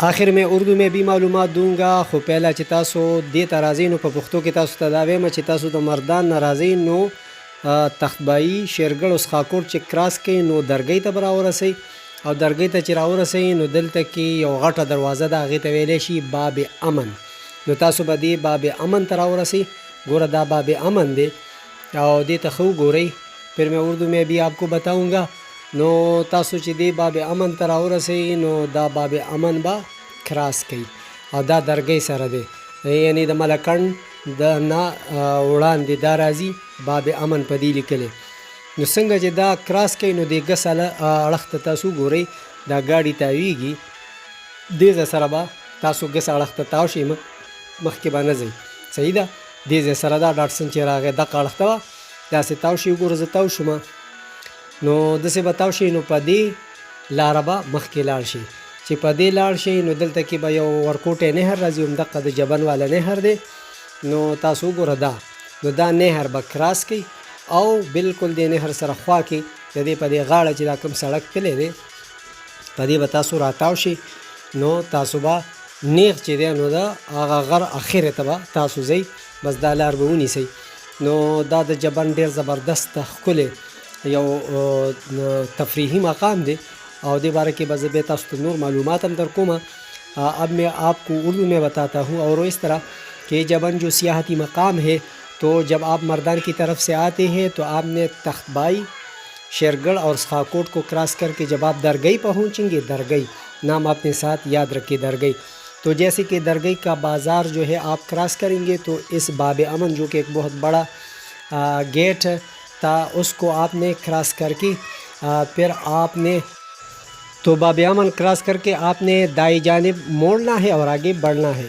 آخر میں اردو میں بھی معلومات دوں گا، خو پہلا چې تاسو دې ته راځئ نو په پښتو کې تاسو ته دا وایم چې تاسو د مردان نه راځئ نو تختبایی شیرګل اسخاکوټ چې کراس کوئ نو درګۍ ته به راورسئ، او درګۍ ته چې راورسئ نو دلته کې یو غټه دروازه ده، هغې ته ویلی شي باب امن. نو تاسو به دې باب امن ته راورسئ. ګوره دا باب امن دی او دې ته ښه وګورئ، پھر میں اردو میں بھی آپ کو بتاؤں گا. نو تاسو چې دی باب امن ته راورسئ نو دا باب امن به کراس کوي او دا درګۍ سره دی، یعنی د ملکنډ د نه وړاندې دا راځي باب امن په دې لیکلی. نو څنګه چې دا کراس کوي نو د ګس اړخ ته تاسو ګورئ دا ګاډي تاویږي، دې ځای سره به تاسو ګس اړخ ته تاو شئ، مخکې به نه ځئ. صحیح ده، دې ځای سره دا ډاټسن چې راغی دغه اړخ ته به داسې تاو شي. وګوره زه تاو شوم نو داسې به تاو شي نو په دې لاره به مخکې لاړ شي. چې په دې لاړ شي نو دلته کې به یو ورکوټی نهر راځي، همدغه د جبن والا نهر دی. نو تاسو وګوره دا نو دا نهر به کراس کوي او بالکل د نهر سره خوا کې د دې په دې غاړه چې دا کوم سړک تللی دی په دې به تاسو راتاو شي. نو تاسو به نیغ چې دی نو د هغه غر اخرې ته به تاسو ځئ، بس دا لار به ونیسئ. نو دا د جبن ډېر زبردست ښکلی یو تفریحی مقام دی اور دے بارے کے بذب تاست نور معلومات ہم درکوما. اب میں آپ کو اردو میں بتاتا ہوں اور اس طرح کہ جبن جو سیاحتی مقام ہے تو جب آپ مردان کی طرف سے آتے ہیں تو آپ نے تختبائی شیرگڑھ اور اسخاکوٹ کو کراس کر کے جب آپ درگئی پہنچیں گے، درگئی نام اپنے ساتھ یاد رکھیں درگئی. تو جیسے کہ درگئی کا بازار جو ہے آپ کراس کریں گے تو اس باب امن جو کہ ایک بہت بڑا گیٹ تھا اس کو آپ نے کراس کر کے پھر آپ نے تو باب امن کراس کر کے آپ نے دائیں جانب موڑنا ہے اور آگے بڑھنا ہے،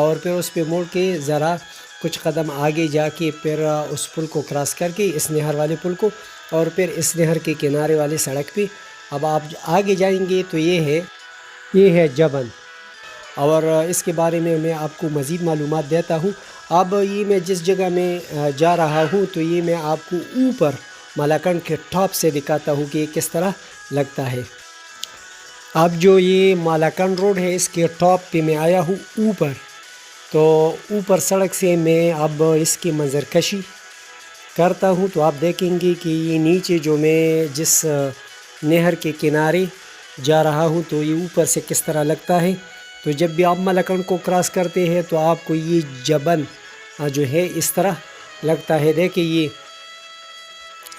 اور پھر اس پہ موڑ کے ذرا کچھ قدم آگے جا کے پھر اس پل کو کراس کر کے اس نہر والے پل کو، اور پھر اس نہر کے کنارے والے سڑک پہ اب آپ آگے جائیں گے تو یہ ہے جبن. اور اس کے بارے میں آپ کو مزید معلومات دیتا ہوں. اب یہ میں جس جگہ میں جا رہا ہوں تو یہ میں آپ کو اوپر ملاکنڈ کے ٹاپ سے دکھاتا ہوں کہ یہ کس طرح لگتا ہے. اب جو یہ مالاکنڈ روڈ ہے اس کے ٹاپ پہ میں آیا ہوں اوپر، تو اوپر سڑک سے میں اب اس کی منظر کشی کرتا ہوں تو آپ دیکھیں گے کہ یہ نیچے جو میں جس نہر کے کنارے جا رہا ہوں تو یہ اوپر سے کس طرح لگتا ہے. تو جب بھی آپ ملاکنڈ کو کراس کرتے ہیں تو آپ کو یہ جبن جو ہے اس طرح لگتا ہے. دیکھیں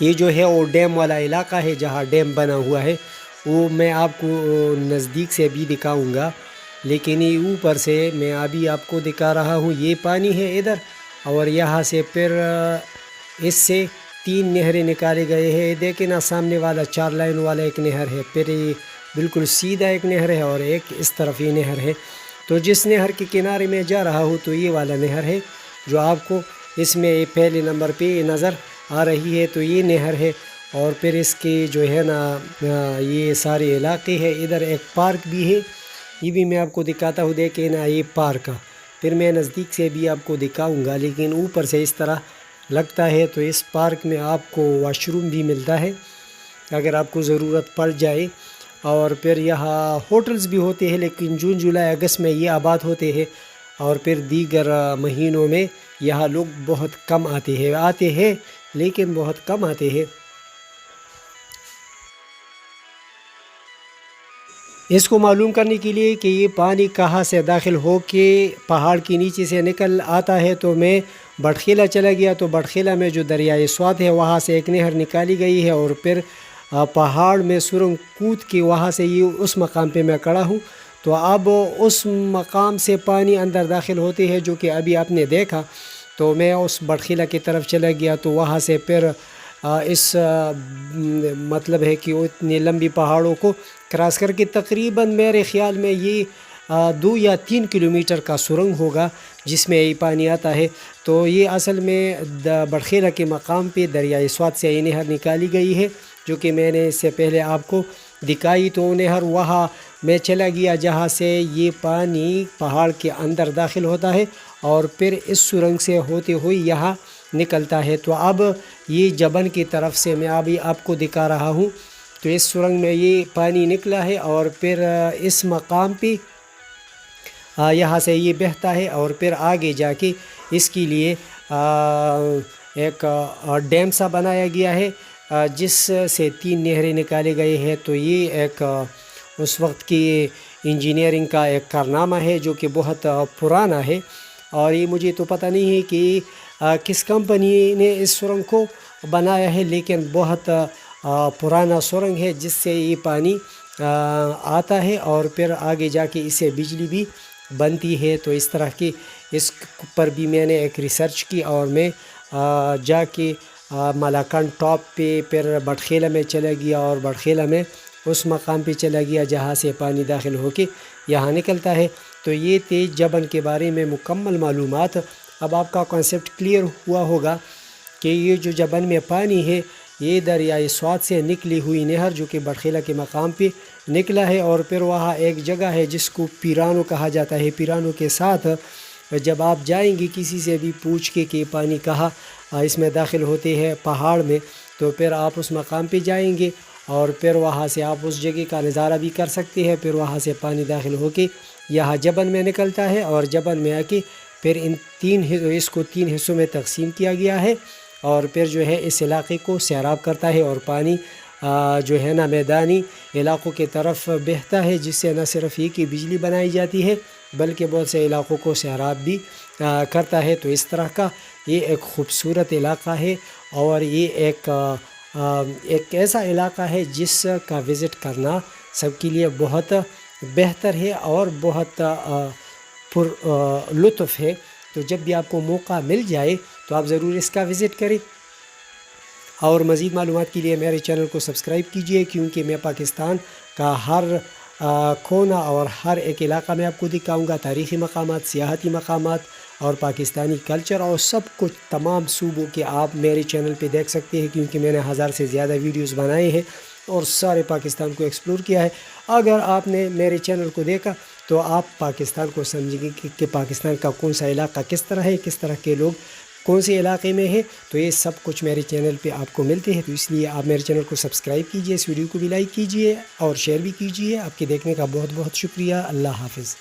یہ جو ہے وہ ڈیم والا علاقہ ہے جہاں ڈیم بنا ہوا ہے، وہ میں آپ کو نزدیک سے بھی دکھاؤں گا، لیکن یہ اوپر سے میں ابھی آپ کو دکھا رہا ہوں. یہ پانی ہے ادھر اور یہاں سے پھر اس سے 3 نہریں نکالے گئے ہیں. دیکھیں نا سامنے والا 4 لائن والا ایک نہر ہے، پھر یہ بالکل سیدھا ایک نہر ہے اور ایک اس طرف یہ نہر ہے. تو جس نہر کے کنارے میں جا رہا ہوں تو یہ والا نہر ہے جو آپ کو اس میں پہلے نمبر پہ نظر آ رہی ہے، تو یہ نہر ہے. اور پھر اس کے جو ہے نا یہ سارے علاقے ہیں. ادھر ایک پارک بھی ہے، یہ بھی میں آپ کو دکھاتا ہوں. دیکھیں نا یہ پارک، پھر میں نزدیک سے بھی آپ کو دکھاؤں گا، لیکن اوپر سے اس طرح لگتا ہے. تو اس پارک میں آپ کو واش روم بھی ملتا ہے اگر آپ کو ضرورت پڑ جائے، اور پھر یہاں ہوٹلز بھی ہوتے ہیں، لیکن جون جولائی اگست میں یہ آباد ہوتے ہیں، اور پھر دیگر مہینوں میں یہاں لوگ بہت کم آتے ہیں لیکن بہت کم آتے ہیں. اس کو معلوم کرنے کے لیے کہ یہ پانی کہاں سے داخل ہو کے پہاڑ کے نیچے سے نکل آتا ہے، تو میں بٹخیلا چلا گیا. تو بٹخیلا میں جو دریائے سوات ہے وہاں سے ایک نہر نکالی گئی ہے، اور پھر پہاڑ میں سرنگ کود کے وہاں سے یہ اس مقام پہ میں کھڑا ہوں. تو اب اس مقام سے پانی اندر داخل ہوتے ہیں جو کہ ابھی آپ نے دیکھا. تو میں اس بٹخیلا کی طرف چلا گیا، تو وہاں سے پھر اس مطلب ہے کہ وہ اتنی لمبی پہاڑوں کو کراس کر کے تقریباً میرے خیال میں یہ 2 یا 3 کلومیٹر کا سرنگ ہوگا جس میں یہ پانی آتا ہے. تو یہ اصل میں بٹخیلا کے مقام پہ دریائے سوات سے یہ نہر نکالی گئی ہے جو کہ میں نے اس سے پہلے آپ کو دکھائی. تو نہر وہاں میں چلا گیا جہاں سے یہ پانی پہاڑ کے اندر داخل ہوتا ہے اور پھر اس سرنگ سے ہوتے ہوئے یہاں نکلتا ہے. تو اب یہ جبن کی طرف سے میں ابھی آپ کو دکھا رہا ہوں. تو اس سرنگ میں یہ پانی نکلا ہے اور پھر اس مقام پہ یہاں سے یہ بہتا ہے اور پھر آگے جا کے اس کے لیے ایک ڈیم سا بنایا گیا ہے جس سے 3 نہریں نکالے گئے ہیں. تو یہ ایک اس وقت کی انجینئرنگ کا ایک کارنامہ ہے جو کہ بہت پرانا ہے. اور یہ مجھے تو پتہ نہیں ہے کہ کس کمپنی نے اس سرنگ کو بنایا ہے، لیکن بہت پرانا سرنگ ہے جس سے یہ پانی آتا ہے اور پھر آگے جا کے اس سے بجلی بھی بنتی ہے. تو اس طرح کی اس پر بھی میں نے ایک ریسرچ کی اور میں جا کے ملاکنڈ ٹاپ پہ پھر بٹخیلہ میں چلا گیا اور بٹخیلہ میں اس مقام پہ چلا گیا جہاں سے پانی داخل ہو کے یہاں نکلتا ہے. تو یہ تھے جبن کے بارے میں مکمل معلومات. اب آپ کا کانسیپٹ کلیئر ہوا ہوگا کہ یہ جو جبن میں پانی ہے یہ دریائے سوات سے نکلی ہوئی نہر جو کہ بٹخیلہ کے مقام پہ نکلا ہے، اور پھر وہاں ایک جگہ ہے جس کو پیرانو کہا جاتا ہے. پیرانو کے ساتھ جب آپ جائیں گے کسی سے بھی پوچھ کے کہ پانی کہاں اس میں داخل ہوتے ہیں پہاڑ میں، تو پھر آپ اس مقام پہ جائیں گے اور پھر وہاں سے آپ اس جگہ کا نظارہ بھی کر سکتے ہیں. پھر وہاں سے پانی داخل ہو کے یہاں جبن میں نکلتا ہے اور جبن میں آ کے پھر اس کو 3 حصوں میں تقسیم کیا گیا ہے، اور پھر جو ہے اس علاقے کو سیراب کرتا ہے اور پانی جو ہے نا میدانی علاقوں کے طرف بہتا ہے، جس سے نہ صرف یہ کہ بجلی بنائی جاتی ہے بلکہ بہت سے علاقوں کو سیراب بھی کرتا ہے. تو اس طرح کا یہ ایک خوبصورت علاقہ ہے اور یہ ایک ایسا علاقہ ہے جس کا وزٹ کرنا سب کے لیے بہت بہتر ہے اور بہت پر لطف ہے. تو جب بھی آپ کو موقع مل جائے تو آپ ضرور اس کا وزٹ کریں. اور مزید معلومات کے لیے میرے چینل کو سبسکرائب کیجئے، کیونکہ میں پاکستان کا ہر کونا اور ہر ایک علاقہ میں آپ کو دکھاؤں گا. تاریخی مقامات، سیاحتی مقامات اور پاکستانی کلچر اور سب کچھ تمام صوبوں کے آپ میرے چینل پہ دیکھ سکتے ہیں، کیونکہ میں نے 1000 سے زیادہ ویڈیوز بنائے ہیں اور سارے پاکستان کو ایکسپلور کیا ہے. اگر آپ نے میرے چینل کو دیکھا تو آپ پاکستان کو سمجھیں گے کہ پاکستان کا کون سا علاقہ کس طرح ہے، کس طرح کے لوگ کون سے علاقے میں ہے. تو یہ سب کچھ میرے چینل پہ آپ کو ملتے ہیں. تو اس لیے آپ میرے چینل کو سبسکرائب کیجئے، اس ویڈیو کو بھی لائک کیجئے اور شیئر بھی کیجئے. آپ کے دیکھنے کا بہت بہت شکریہ. اللہ حافظ.